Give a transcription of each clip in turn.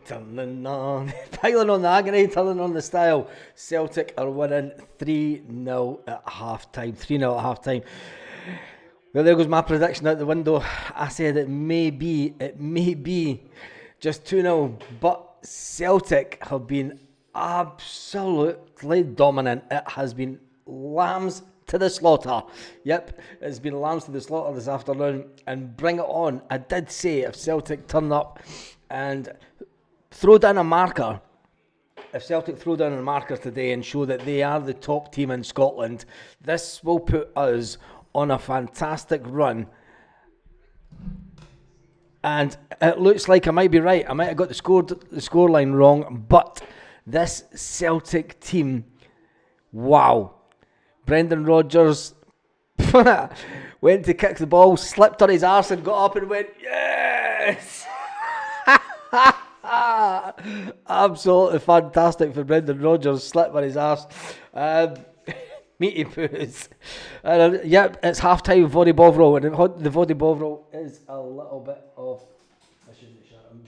Turning on, piling on the agony, turning on the style. Celtic are winning 3-0 at half time. 3-0 at half time. Well, there goes my prediction out the window. I said it may be just 2-0, but Celtic have been absolutely dominant. It has been lambs to the slaughter. Yep, it's been lambs to the slaughter this afternoon, and bring it on. I did say if Celtic turn up and throw down a marker, if Celtic throw down a marker today and show that they are the top team in Scotland, this will put us on a fantastic run. And it looks like I might be right. I might have got the scoreline wrong, but this Celtic team, wow. Brendan Rodgers went to kick the ball, slipped on his arse and got up and went, yes! Absolutely fantastic for Brendan Rodgers, slip on his arse. Meaty poos. Yep, it's half time with Voddy Bovril, and the Voddy Bovril is a little bit of. I shouldn't shout. I'm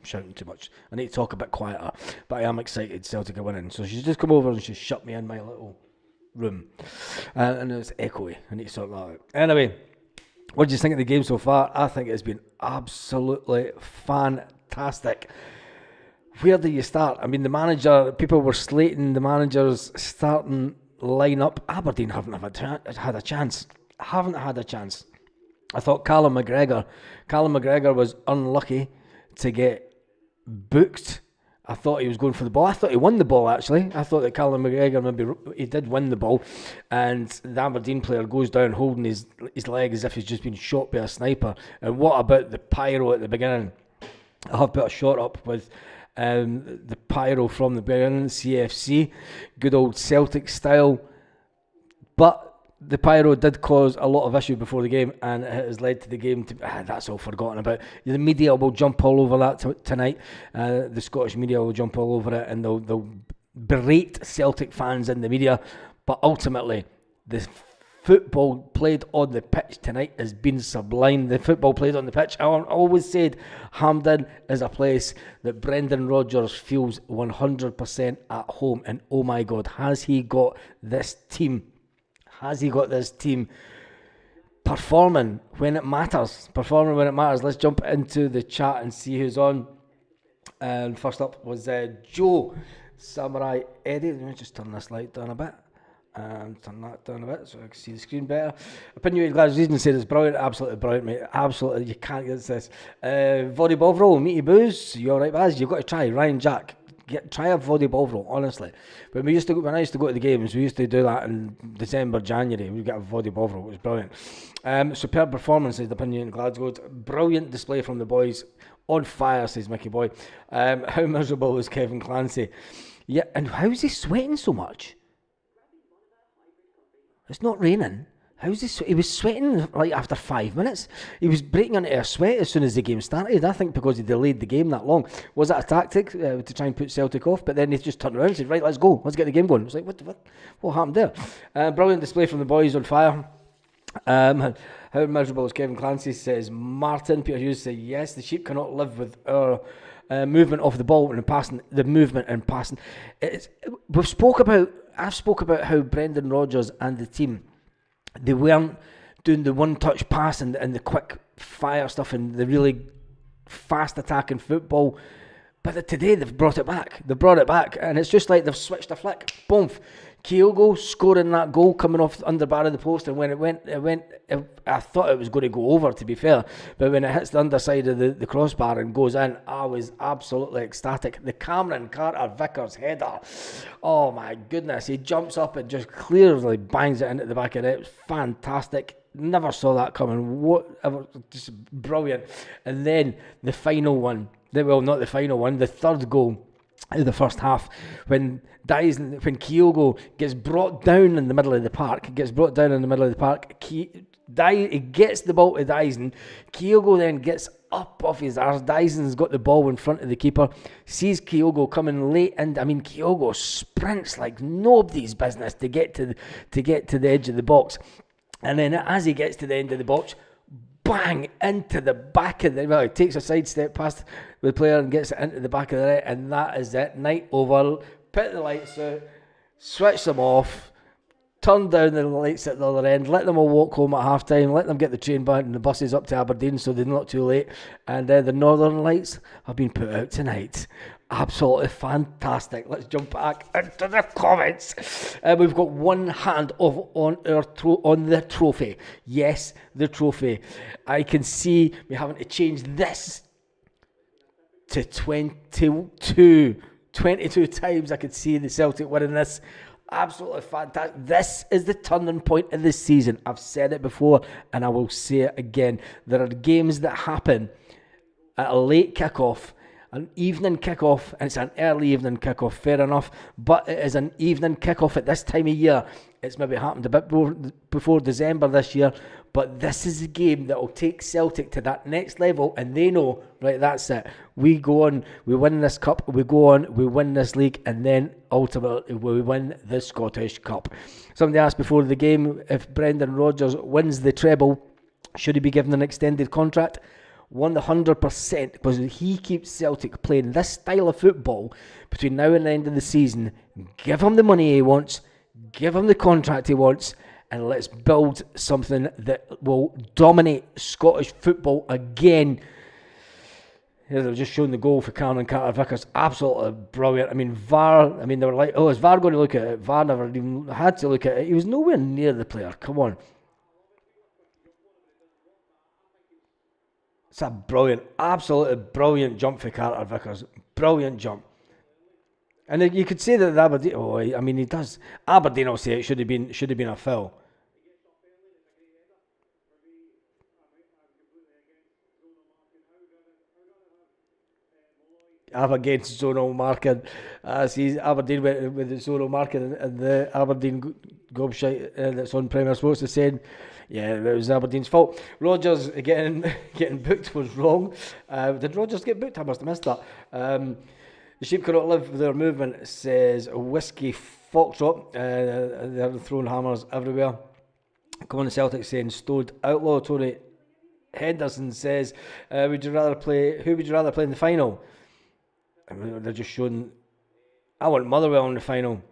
shouting too much. I need to talk a bit quieter, but I am excited. Celtic are winning, so she's just come over and she's shut me in my little room, and it's echoey. I need to sort that out. Anyway, what do you think of the game so far? I think it's been absolutely fantastic. Where do you start? I mean, the manager, people were slating the manager's starting line up. Aberdeen haven't had a chance. I thought Callum McGregor was unlucky to get booked. I thought he was going for the ball. I thought he won the ball, actually. I thought that Callum McGregor, maybe he did win the ball, and the Aberdeen player goes down holding his leg as if he's just been shot by a sniper. And what about the pyro at the beginning? I have put a shot up with the pyro from the beginning, CFC, good old Celtic style, but the pyro did cause a lot of issue before the game, and it has led to the game to that's all forgotten about. The media will jump all over that tonight. The Scottish media will jump all over it, and they'll berate Celtic fans in the media, but ultimately the football played on the pitch tonight has been sublime. The football played on the pitch. I always said Hampden is a place that Brendan Rodgers feels 100% at home. And oh my God, has he got this team? Performing when it matters. Let's jump into the chat and see who's on. And first up was Joe Samurai Eddie. Let me just turn this light down a bit. Turn that down a bit so I can see the screen better. Opinionated Glaswegian said it's brilliant, absolutely brilliant, mate. Absolutely, you can't get this. Voddy Bovril, meaty booze. You alright, Baz? You've got to try. Ryan Jack, try a Voddy Bovril, honestly. When I used to go to the games, we used to do that in December, January. We'd get a Voddy Bovril, it was brilliant. Superb performance, says the Opinionated Glasgow. Brilliant display from the boys. On fire, says Mickey Boy. How miserable was Kevin Clancy? Yeah, and how is he sweating so much? It's not raining. How's this? He was sweating like after 5 minutes. He was breaking into a sweat as soon as the game started. I think because he delayed the game that long. Was that a tactic to try and put Celtic off? But then he just turned around and said, right, let's go. Let's get the game going. It's like, what happened there? Brilliant display from the boys on fire. How miserable is Kevin Clancy, says Martin. Peter Hughes says, yes, the sheep cannot live with our movement of the ball and passing. The movement and passing. I've spoke about how Brendan Rodgers and the team, they weren't doing the one-touch pass and the quick fire stuff and the really fast attacking football. But today they've brought it back. And it's just like they've switched a flick. Boom. Kyogo scoring that goal coming off under bar of the post, and when it went. I thought it was going to go over, to be fair, but when it hits the underside of the crossbar and goes in, I was absolutely ecstatic. The Cameron Carter-Vickers header, oh my goodness, he jumps up and just clearly bangs it into the back of the net. It was fantastic. Never saw that coming. Whatever, just brilliant. And then the final one, not the final one, the third goal of the first half, when Kyogo gets brought down in the middle of the park, he gets the ball to Dyson. Kyogo then gets up off his arse. Dyson's got the ball in front of the keeper, sees Kyogo coming late, and Kyogo sprints like nobody's business to get to the edge of the box. And then as he gets to the end of the box, bang into the back of the. Well, he takes a sidestep past the player and gets it into the back of the net, and that is it. Night over. Put the lights out, switch them off, turn down the lights at the other end, let them all walk home at half time, let them get the train back and the buses up to Aberdeen so they're not too late. And the Northern Lights have been put out tonight. Absolutely fantastic. Let's jump back into the comments. We've got one hand on the trophy. Yes, the trophy. I can see we're having to change this to 22 times. I could see the Celtic winning this. Absolutely fantastic. This is the turning point of this season. I've said it before and I will say it again. There are games that happen at a late kickoff, an evening kickoff, and it's an early evening kickoff, fair enough, but it is an evening kickoff at this time of year. It's maybe happened a bit before December this year, but this is a game that will take Celtic to that next level, and they know, right, that's it. We go on, we win this cup, we go on, we win this league, and then ultimately we win the Scottish Cup. Somebody asked before the game if Brendan Rodgers wins the treble, should he be given an extended contract? 100%, because he keeps Celtic playing this style of football between now and the end of the season. Give him the money he wants, give him the contract he wants, and let's build something that will dominate Scottish football again. Here they're just showing the goal for Cameron Carter-Vickers. Absolutely brilliant. I mean, VAR, they were like, oh, is VAR going to look at it? VAR never even had to look at it. He was nowhere near the player. Come on. It's a brilliant, absolutely brilliant jump for Carter-Vickers. Brilliant jump. And you could say that Aberdeen, he does. Aberdeen will say it should have been a foul. I'm against zonal marking. See, Aberdeen went with the zonal marking, and the Aberdeen gobshite that's on Premier Sports is saying, yeah, it was Aberdeen's fault. Rodgers getting booked was wrong. Did Rodgers get booked? I must have missed that. The sheep cannot live with their movement, says Whiskey Foxtrot. They're throwing hammers everywhere. Come on, the Celtic saying Stowed Outlaw. Tony Henderson says, who would you rather play in the final? They're just showing. I want Motherwell in the final.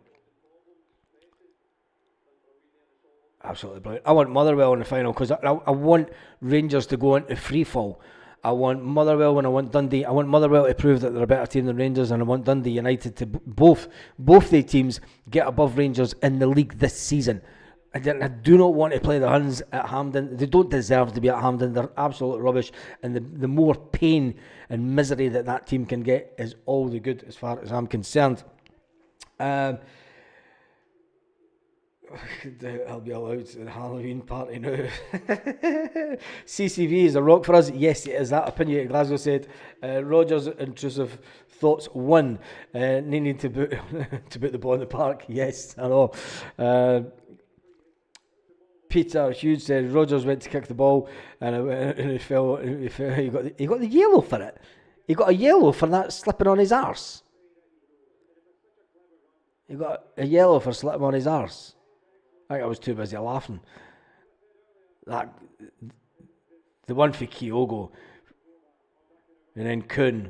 Absolutely brilliant. I want Motherwell in the final because I want Rangers to go into free fall. I want Motherwell and I want Dundee. I want Motherwell to prove that they're a better team than Rangers, and I want Dundee United to both the teams get above Rangers in the league this season. I do not want to play the Huns at Hampden. They don't deserve to be at Hampden. They're absolute rubbish, and the more pain and misery that team can get is all the good as far as I'm concerned. I'll be allowed to the Halloween party now. CCV is a rock for us. Yes, it is. That opinion Glasgow said. Rodgers' intrusive thoughts. One, needing to put the ball in the park. Yes, I know. Peter Hughes said Rodgers went to kick the ball and he fell. He got the yellow for it. He got a yellow for that slipping on his arse. He got a yellow for slipping on his arse. I think I was too busy laughing. The one for Kyogo, and then Kuhn,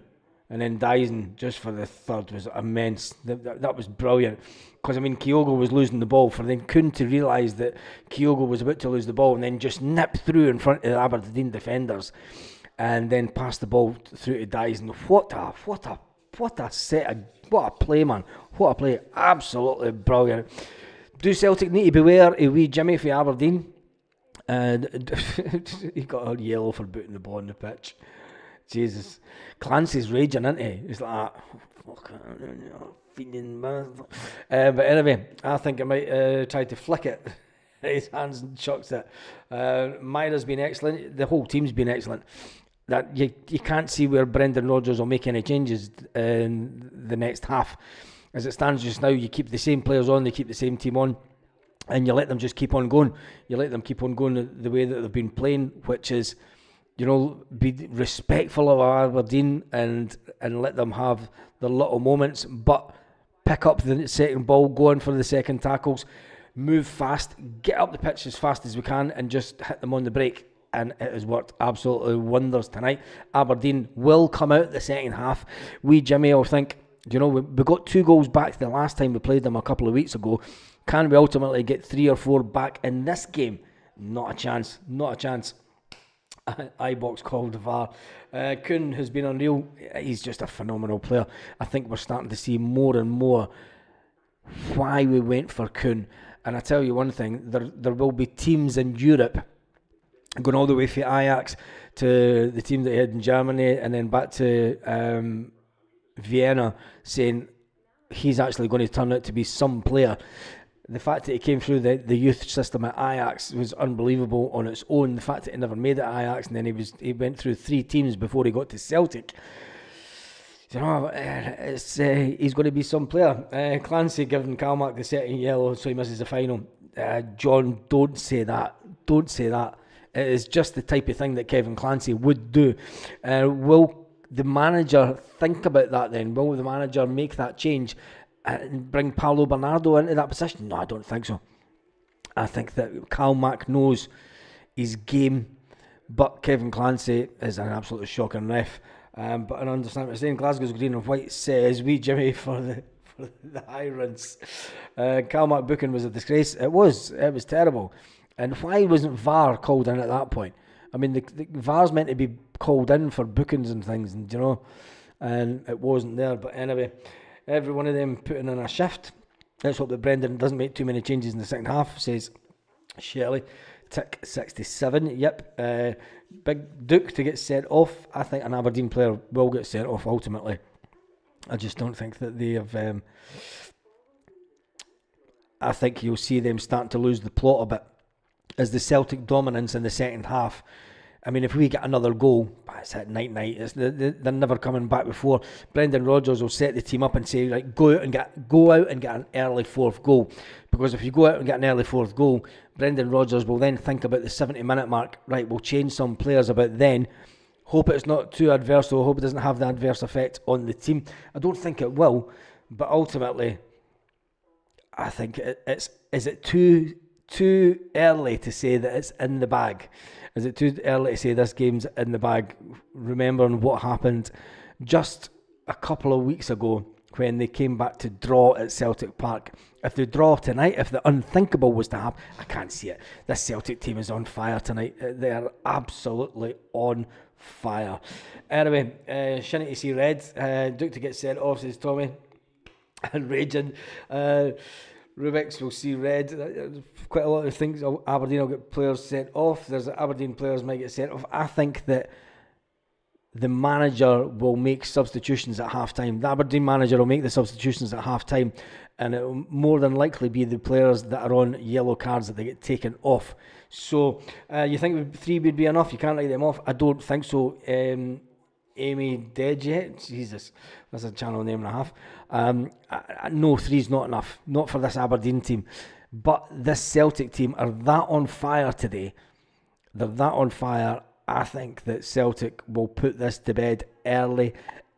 and then Dyson just for the third was immense. That was brilliant. Because, Kyogo was losing the ball, for then Kuhn to realise that Kyogo was about to lose the ball and then just nip through in front of the Aberdeen defenders and then pass the ball through to Dyson. What a play, man. What a play. Absolutely brilliant. Do Celtic need to beware a wee Jimmy for Aberdeen? And he got a yellow for booting the ball on the pitch. Jesus. Clancy's raging, isn't he? He's like, feeling man. But anyway, I think I might try to flick it. His hands and chucks it. Myra's been excellent. The whole team's been excellent. That you can't see where Brendan Rodgers will make any changes in the next half. As it stands just now, you keep the same players on, they keep the same team on, and you let them just keep on going. You let them keep on going the way that they've been playing, which is, be respectful of Aberdeen and let them have their little moments, but pick up the second ball, go on for the second tackles, move fast, get up the pitch as fast as we can, and just hit them on the break. and it has worked absolutely wonders tonight. Aberdeen will come out the second half. We, Jimmy, will think, we got 2 goals back the last time we played them a couple of weeks ago. Can we ultimately get 3 or 4 back in this game? Not a chance. iBox called VAR. Kuhn has been unreal. He's just a phenomenal player. I think we're starting to see more and more why we went for Kuhn. And I tell you one thing, there will be teams in Europe going all the way from Ajax to the team that he had in Germany and then back to Vienna, saying he's actually going to turn out to be some player. The fact that he came through the youth system at Ajax was unbelievable on its own. The fact that he never made it at Ajax, and then he went through 3 teams before he got to Celtic. He's going to be some player. Clancy giving Kalmak the second yellow, so he misses the final. John, don't say that. Don't say that. It is just the type of thing that Kevin Clancy would do. Will the manager think about that then? Will the manager make that change and bring Paulo Bernardo into that position? No, I don't think so. I think that Kalmak knows his game, but Kevin Clancy is an absolutely shocking ref. But I understand what you're saying. Glasgow's green and white says, "We Jimmy for the Irons." Kalmak booking was a disgrace. It was terrible. And why wasn't VAR called in at that point? I mean, the VAR's meant to be called in for bookings and things, and it wasn't there. But anyway, every one of them putting in a shift. Let's hope that Brendan doesn't make too many changes in the second half, says Shelley. Tick 67. Yep. Big Duke to get sent off. I think an Aberdeen player will get sent off ultimately. I just don't think that they have... I think you'll see them starting to lose the plot a bit as the Celtic dominance in the second half. I mean, if we get another goal, it's at night. They're never coming back before. Brendan Rodgers will set the team up and say, right, go out and get an early 4th goal. Because if you go out and get an early 4th goal, Brendan Rodgers will then think about the 70-minute mark. Right, we'll change some players about then. Hope it's not too adverse, though. Hope it doesn't have the adverse effect on the team. I don't think it will, but ultimately, I think is it too early to say that it's in the bag? Is it too early to say this game's in the bag? Remembering what happened just a couple of weeks ago when they came back to draw at Celtic Park. If they draw tonight, if the unthinkable was to happen, I can't see it. This Celtic team is on fire tonight. They are absolutely on fire. Anyway, shouldn't you see red? Duke to get sent off, says Tommy. And raging. Rubik's will see red. Quite a lot of things. Aberdeen will get players sent off. There's Aberdeen players might get sent off. I think that the manager will make substitutions at half time. The Aberdeen manager will make the substitutions at half time, and it will more than likely be the players that are on yellow cards that they get taken off. So you think 3 would be enough? You can't write them off? I don't think so. Amy dead yet? Jesus, that's a channel name and a half. No, 3's not enough. Not for this Aberdeen team. But this Celtic team are that on fire today. They're that on fire. I think that Celtic will put this to bed early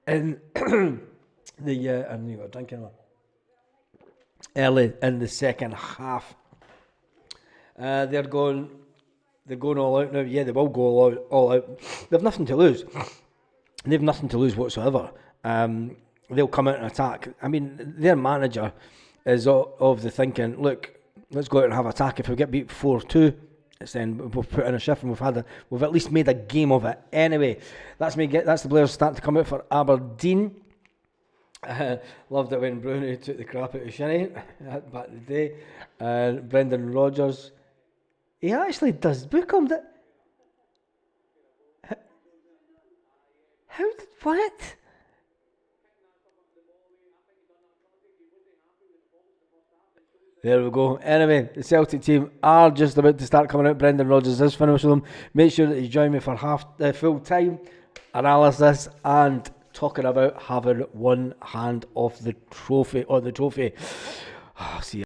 in the I knew you were drinking early in the second half. They're going all out now. Yeah, they will go all out. They've nothing to lose. They've nothing to lose whatsoever. They'll come out and attack. I mean, their manager is of the thinking, look, let's go out and have attack. If we get beat 4-2, then we'll put in a shift and we've at least made a game of it. Anyway, that's the players starting to come out for Aberdeen. Loved it when Brownie took the crap out of Shinnie back in the day. Brendan Rodgers, he actually does book him. What? There we go. Anyway, the Celtic team are just about to start coming out. Brendan Rodgers is finished with them. Make sure that you join me for full time analysis and talking about having one hand off the trophy. See you.